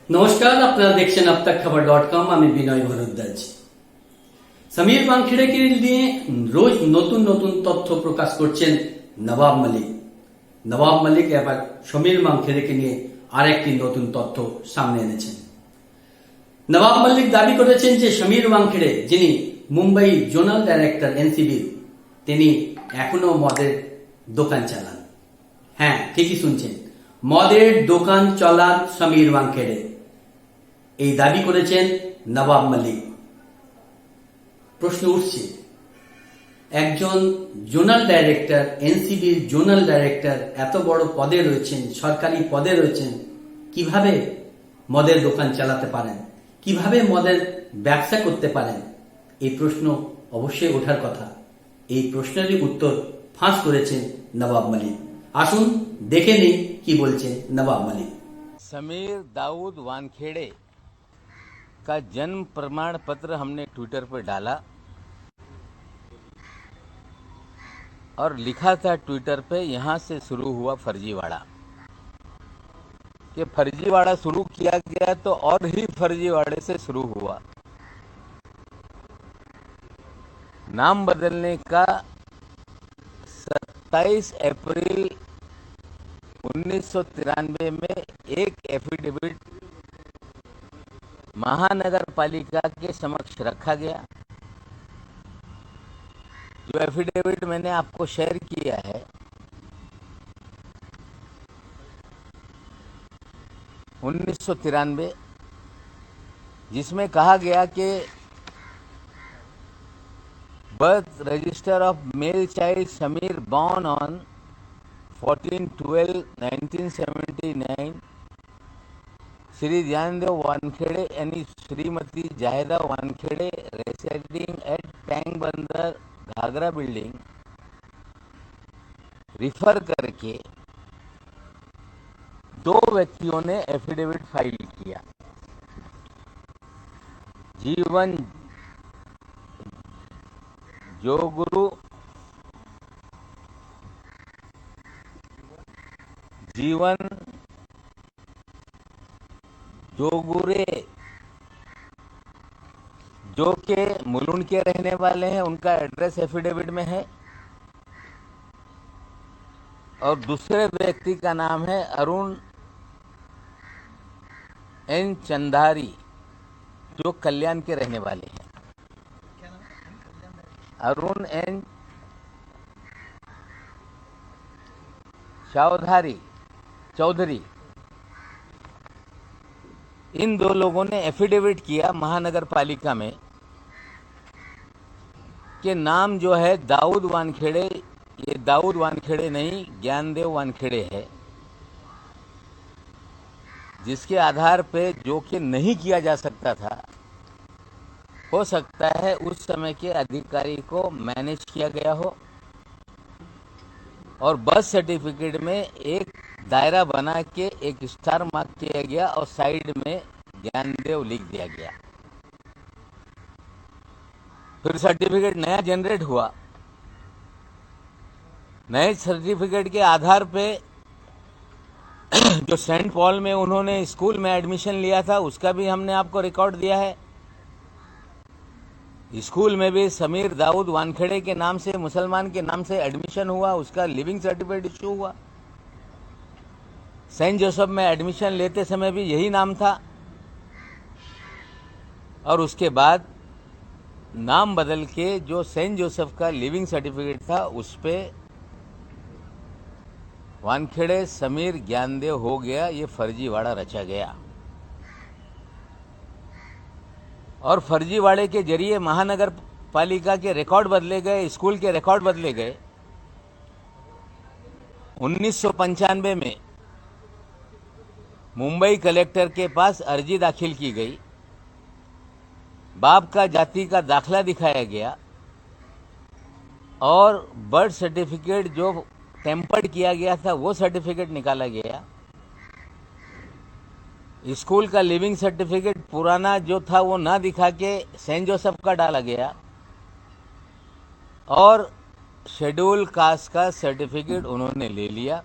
নমস্কার, আপনারা দেখছেন আপতাকখবর.com। আমি বিনয় ভরদ্বাজ। সমীর ওয়াংখেড়েকে নিয়ে রোজ নতুন নতুন তথ্য প্রকাশ করছেন নবাব মালিক। নবাব মালিক এবার সমীর ওয়াংখেড়েকে নিয়ে আরেকটি নতুন তথ্য সামনে এনেছেন। নবাব মালিক দাবি করেছেন যে সমীর ওয়াংখেড়ে, যিনি মুম্বাই জোনাল ডাইরেক্টর এনসিবির, তিনি এখনো মদের দোকান চালান। হ্যাঁ, ঠিকই শুনছেন, মদের দোকান চালান সমীর ওয়াংখেড়ে। এই দাবি করেছেন নবাব মালিক। প্রশ্ন উঠছে, একজন জোনাল ডাইরেক্টর, এনসিবির জোনাল ডাইরেক্টর, এত বড় পদে রয়েছেন, সরকারি পদে রয়েছেন, কিভাবে মদের দোকান চালাতে পারেন, কিভাবে মদের ব্যবসা করতে পারেন? এই প্রশ্ন অবশ্যই ওঠার কথা। এই প্রশ্নেরই উত্তর ফাঁস করেছেন নবাব মালিক। আসুন দেখে নিই কি বলছেন নবাব মালিক। समीर दाऊद वानखेड़े का जन्म प्रमाण पत्र हमने ट्विटर पर डाला और लिखा था ट्विटर पे, यहाँ से शुरू हुआ फर्जीवाड़ा। कि फर्जीवाड़ा शुरू किया गया तो और ही फर्जीवाड़े से शुरू हुआ। नाम बदलने का 27 अप्रैल 1993 में एक एफिडेविट महानगर पालिका के समक्ष रखा गया। जो एफिडेविट मैंने आपको शेयर किया है, 1993, जिसमें कहा गया कि birth register of male child Sameer born on 14/12/1979, Shri Gyandev Wankhede यानी Shrimati Zahida Wankhede residing at tank Bunder Ghaghra building, refer करके दो व्यक्तियों ने एफिडेविट फाइल किया। जीवन जोगुरु, जीवन जोगुरे, जो के मुलुंड के रहने वाले हैं, उनका एड्रेस एफिडेविट में है। और दूसरे व्यक्ति का नाम है अरुण एन चंदारी, जो कल्याण के रहने वाले हैं। अरुण एन चौधरी, इन दो लोगों ने एफिडेविट किया महानगर पालिका में कि नाम जो है दाऊद वानखेड़े, ये दाऊद वानखेड़े नहीं, ज्ञानदेव वानखेड़े है, जिसके आधार पे, जो कि नहीं किया जा सकता था, हो सकता है उस समय के अधिकारी को मैनेज किया गया हो और बर्थ सर्टिफिकेट में एक दायरा बना के एक स्टार मार्क किया गया और साइड में ज्ञानदेव लिख दिया गया। फिर सर्टिफिकेट नया जनरेट हुआ। नए सर्टिफिकेट के आधार पे जो सेंट पॉल में उन्होंने स्कूल में एडमिशन लिया था, उसका भी हमने आपको रिकॉर्ड दिया है। स्कूल में भी समीर दाऊद वानखेड़े के नाम से, मुसलमान के नाम से एडमिशन हुआ, उसका लिविंग सर्टिफिकेट इशू हुआ। सेंट जोसेफ में एडमिशन लेते समय भी यही नाम था और उसके बाद नाम बदल के जो सेंट जोसेफ का लिविंग सर्टिफिकेट था, उस पे वानखेड़े समीर ज्ञानदेव हो गया। ये फर्जीवाड़ा रचा गया और फर्जीवाड़े के जरिए महानगर पालिका के रिकॉर्ड बदले गए, स्कूल के रिकॉर्ड बदले गए। 1995 में मुंबई कलेक्टर के पास अर्जी दाखिल की गई, बाप का जाति का दाखला दिखाया गया और बर्थ सर्टिफिकेट जो टेम्पर्ड किया गया था वो सर्टिफिकेट निकाला गया। स्कूल का लिविंग सर्टिफिकेट पुराना जो था वो ना दिखा के सेंट जोसेफ का डाला गया और शेड्यूल कास्ट का सर्टिफिकेट उन्होंने ले लिया।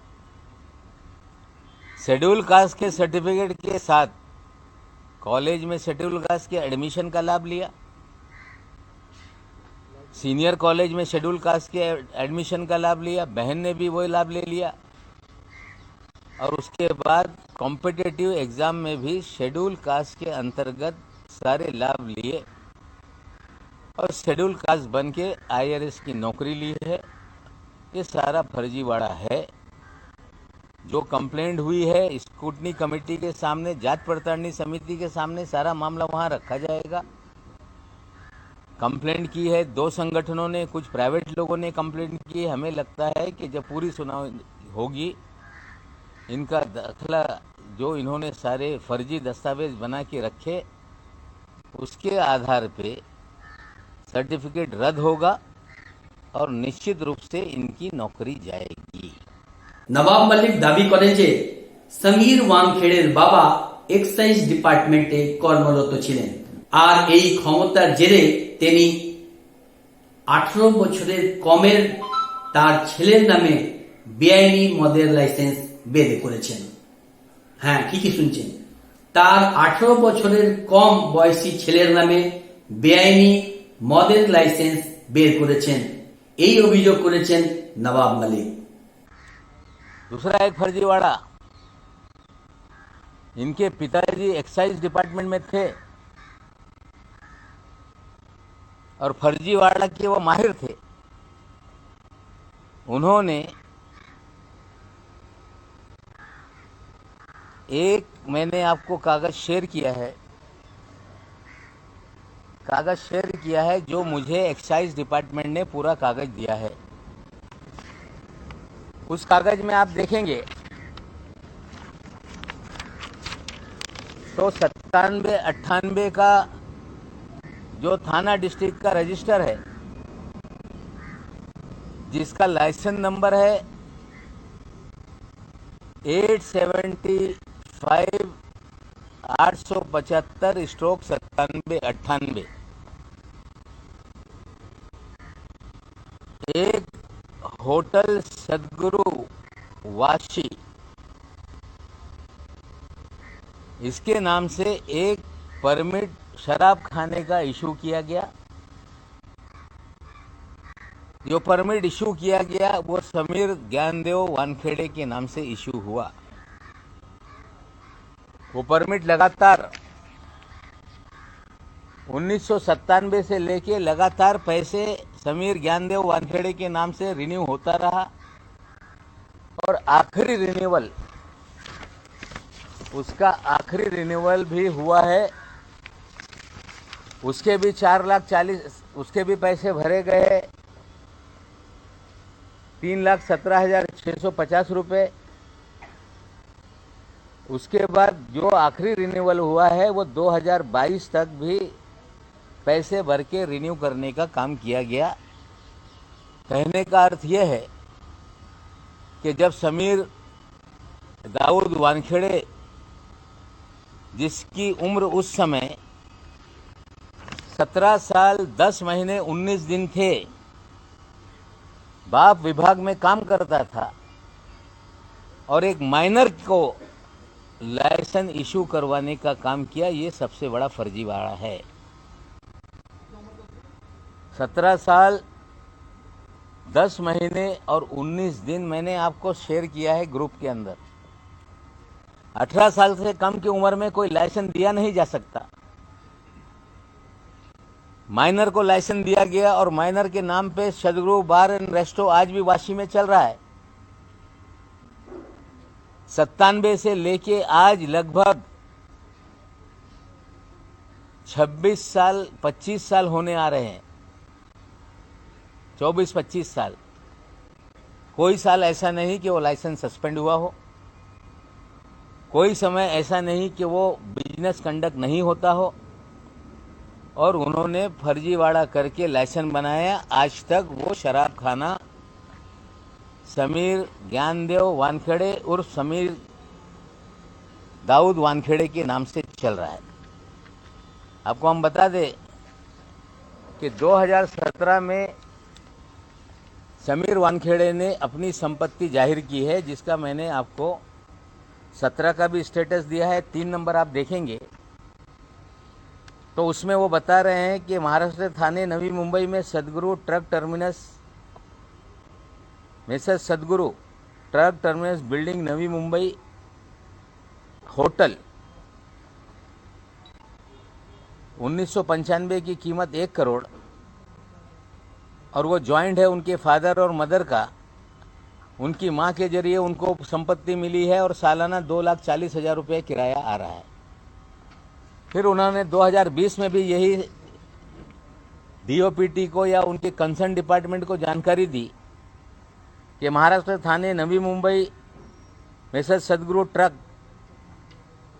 शेड्यूल कास्ट के सर्टिफिकेट के साथ कॉलेज में शेड्यूल कास्ट के एडमिशन का लाभ लिया, सीनियर कॉलेज में शेड्यूल कास्ट के एडमिशन का लाभ लिया, बहन ने भी वही लाभ ले लिया, और उसके बाद कॉम्पिटिटिव एग्जाम में भी शेड्यूल कास्ट के अंतर्गत सारे लाभ लिए और शेड्यूल कास्ट बन के IRS की नौकरी ली है। ये सारा फर्जीवाड़ा है। जो कंप्लेंट हुई है स्क्रूटनी कमेटी के सामने, जांच पड़तालनी समिति के सामने सारा मामला वहां रखा जाएगा। कंप्लेंट की है 2 संगठनों ने, कुछ प्राइवेट लोगों ने कंप्लेंट की है। हमें लगता है कि जब पूरी सुनवाई होगी, इनका दाखिला जो इन्होंने सारे फर्जी दस्तावेज बना के रखे, उसके आधार पे सर्टिफिकेट रद्द होगा और निश्चित रूप से इनकी नौकरी जाएगी। নবাব মালিক দাবি করেন যে সমীর ওয়াংখেড়ের বাবা এক্সাইজ ডিপার্টমেন্টে কর্মরত ছিলেন আর এই ক্ষমতার জেরে তিনি 18 বছরের কমের তার ছেলের নামে বেআইনি মদের লাইসেন্স বের করেছেন। হ্যাঁ, ঠিকই শুনছেন, তার 18 বছরের কম বয়সী ছেলের নামে বেআইনি মদের লাইসেন্স বের করেছেন, এই অভিযোগ করেছেন নবাব মালিক। दूसरा एक फर्जीवाड़ा, इनके पिताजी एक्साइज डिपार्टमेंट में थे और फर्जीवाड़ा के वो माहिर थे। उन्होंने एक, मैंने आपको कागज शेयर किया है, जो मुझे एक्साइज डिपार्टमेंट ने पूरा कागज दिया है। उस कागज में आप देखेंगे तो 97-98 का जो थाना डिस्ट्रिक्ट का रजिस्टर है, जिसका लाइसेंस नंबर है 875/875/97-98, एक होटल सदगुरु वाशी, इसके नाम से एक परमिट शराब खाने का इशू किया गया। जो परमिट इशू किया गया वो समीर ज्ञानदेव वानखेड़े के नाम से इशू हुआ। वो परमिट लगातार 1997 से लेके लगातार पैसे समीर ज्ञानदेव वानखेड़े के नाम से रिन्यू होता रहा और आखिरी रिन्यूअल, उसका आखिरी रिन्यूअल भी हुआ है। उसके भी 4,40,000, उसके भी पैसे भरे गए 3,17,650 रुपये। उसके बाद जो आखिरी रिन्यूअल हुआ है वो 2022 तक भी पैसे भर के रिन्यू करने का काम किया गया। कहने का अर्थ यह है कि जब समीर दाऊद वानखेड़े, जिसकी उम्र उस समय 17 साल 10 महीने 19 दिन थे, बाप विभाग में काम करता था और एक माइनर को लाइसेंस इशू करवाने का काम किया, ये सबसे बड़ा फर्जीवाड़ा है। 17 साल 10 महीने और 19 दिन मैंने आपको शेयर किया है ग्रुप के अंदर। 18 साल से कम की उम्र में कोई लाइसेंस दिया नहीं जा सकता। माइनर को लाइसेंस दिया गया और माइनर के नाम पे सदगुरु बार एंड रेस्टो आज भी वाशी में चल रहा है। 97 से लेके आज लगभग 26 साल 25 साल होने आ रहे हैं, 24-25 साल। कोई साल ऐसा नहीं कि वो लाइसेंस सस्पेंड हुआ हो, कोई समय ऐसा नहीं कि वो बिजनेस कंडक्ट नहीं होता हो, और उन्होंने फर्जीवाड़ा करके लाइसेंस बनाया। आज तक वो शराब खाना समीर ज्ञानदेव वानखेड़े उर्फ समीर दाऊद वानखेड़े के नाम से चल रहा है। आपको हम बता दें कि 2017 में समीर वानखेड़े ने अपनी संपत्ति जाहिर की है, जिसका मैंने आपको 17 का भी स्टेटस दिया है। 3 नंबर आप देखेंगे तो उसमें वो बता रहे हैं कि महाराष्ट्र थाने नवी मुंबई में सदगुरु ट्रक टर्मिनस मिसेस सदगुरु truck terminus building Navi Mumbai hotel 1995 की कीमत 1 करोड़ और वो जॉइंट है उनके फादर और मदर का। उनकी मां के जरिए उनको संपत्ति मिली है और सालाना 2,40,000 रुपये किराया आ रहा है। फिर उन्होंने 2020 में भी यही डीओपीटी को या उनके कंसर्न डिपार्टमेंट को जानकारी दी कि महाराष्ट्र थाने नवी मुंबई मिसेस सदगुरु truck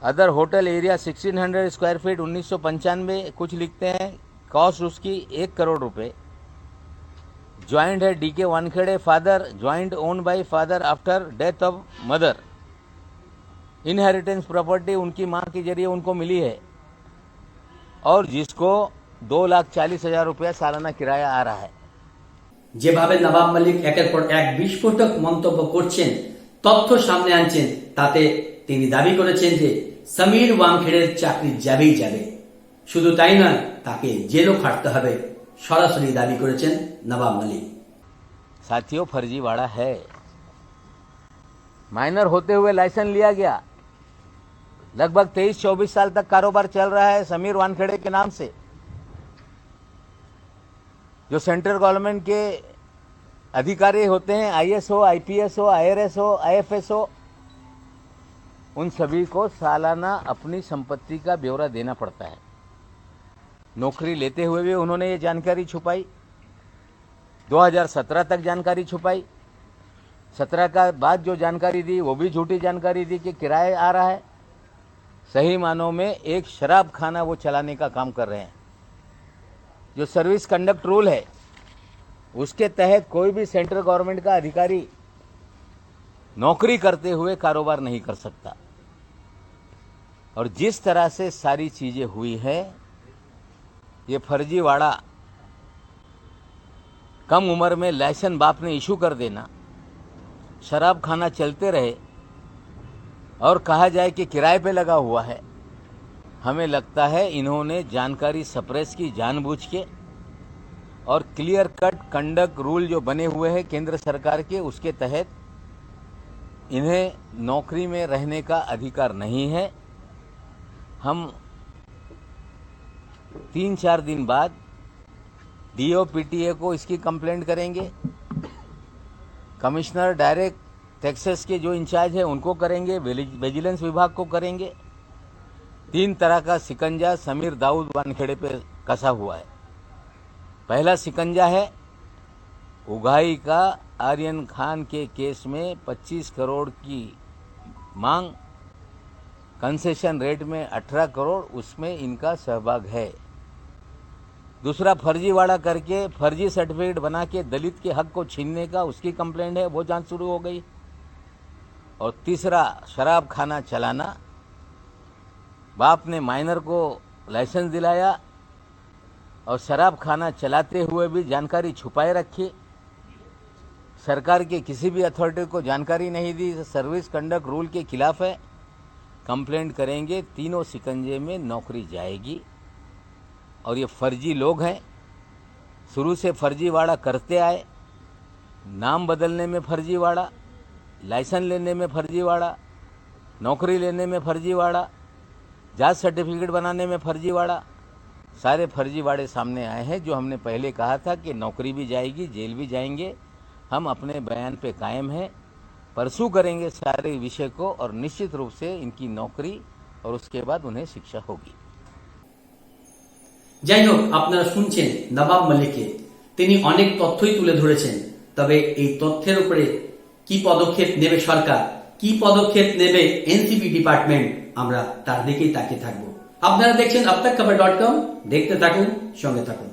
other hotel area 1600 square feet 1995 कुछ लिखते हैं, कॉस्ट उसकी 1 करोड़ रुपए। ज्वाइंट है DK Wankhede father, joint owned by father after death of mother. Inheritance property उनकी मां के जरिए उनको मिली है और जिसको 2,40,000 रुपया सालाना किराया आ रहा है। যেভাবে নবাব মালিক একের পর এক বিস্ফোরক মন্তব্য করছেন, তথ্য সামনে আনছেন, তাতে তিনি দাবি করেছেন যে সমীর ওয়াংখেড়ের চাকরি যাবেই যাবে। শুধু তাই নয়, তাকে জেলও খাটতে হবে, সরাসরি দাবি করেছেন নবাব মালিক। साथियों, फर्जीवाड़ा है। माइनर होते हुए लाइसेंस लिया गया, लगभग 23-24 साल तक कारोबार चल रहा है समीर वानखेड़े के नाम से। जो सेंट्रल गवर्नमेंट के अधिकारी होते हैं, आईएएस हो, आईपीएस हो, आईआरएस हो, आईएफएस हो, उन सभी को सालाना अपनी संपत्ति का ब्यौरा देना पड़ता है। नौकरी लेते हुए भी उन्होंने ये जानकारी छुपाई, 2017 तक जानकारी छुपाई, 17 का बाद जो जानकारी दी वो भी झूठी जानकारी दी कि किराया आ रहा है। सही मानों में एक शराब खाना वो चलाने का काम कर रहे हैं। जो सर्विस कंडक्ट रूल है उसके तहत कोई भी सेंट्रल गवर्नमेंट का अधिकारी नौकरी करते हुए कारोबार नहीं कर सकता। और जिस तरह से सारी चीजें हुई है, ये फर्जीवाड़ा, कम उम्र में लाइसेंस बाप ने इशू कर देना, शराब खाना चलते रहे और कहा जाए कि किराए पे लगा हुआ है। हमें लगता है इन्होंने जानकारी सप्रेस की जानबूझ के, और क्लियर कट कंडक्ट रूल जो बने हुए हैं केंद्र सरकार के, उसके तहत इन्हें नौकरी में रहने का अधिकार नहीं है। हम 3-4 दिन बाद डीओपीटीए को इसकी कंप्लेंट करेंगे, कमिश्नर डायरेक्ट टैक्सेस के जो इंचार्ज है उनको करेंगे, विजिलेंस विभाग को करेंगे। 3 तरह का शिकंजा समीर दाऊद वानखेड़े पे कसा हुआ है। पहला शिकंजा है उगाई का आर्यन खान के केस में 25 करोड़ की मांग, कंसेशन रेट में 18 करोड़, उसमें इनका सहभाग है। दूसरा, फर्जीवाड़ा करके फर्जी सर्टिफिकेट बना के दलित के हक को छीनने का, उसकी कंप्लेंट है, वो जांच शुरू हो गई। और तीसरा, शराब खाना चलाना, बाप ने माइनर को लाइसेंस दिलाया और शराब खाना चलाते हुए भी जानकारी छुपाए रखी, सरकार के किसी भी अथॉरिटी को जानकारी नहीं दी, सर्विस कंडक्ट रूल के खिलाफ है। कंप्लेंट करेंगे, तीनों शिकंजे में नौकरी जाएगी। और ये फर्जी लोग हैं, शुरू से फर्जीवाड़ा करते आए, नाम बदलने में फर्जीवाड़ा, लाइसेंस लेने में फर्जीवाड़ा, नौकरी लेने में फर्जीवाड़ा, जात सर्टिफिकेट बनाने में फर्जीवाड़ा, सारे फर्जीवाड़े सामने आए हैं। जो हमने पहले कहा था कि नौकरी भी जाएगी, जेल भी जाएंगे, हम अपने बयान पे कायम हैं, परसू करेंगे सारे विषय को और निश्चित रूप से इनकी नौकरी और उसके बाद उन्हें शिक्षा होगी। যাই হোক, আপনারা শুনছেন নবাব মালিককে, তিনি অনেক তথ্যই তুলে ধরেছেন। তবে এই তথ্যের উপরে কি পদক্ষেপ নেবে সরকার, কি পদক্ষেপ নেবে এনসিপি ডিপার্টমেন্ট, আমরা তার দিকেই তাকিয়ে থাকবো। আপনারা দেখছেন abtakhabar.com, দেখতে থাকুন, সঙ্গে থাকুন।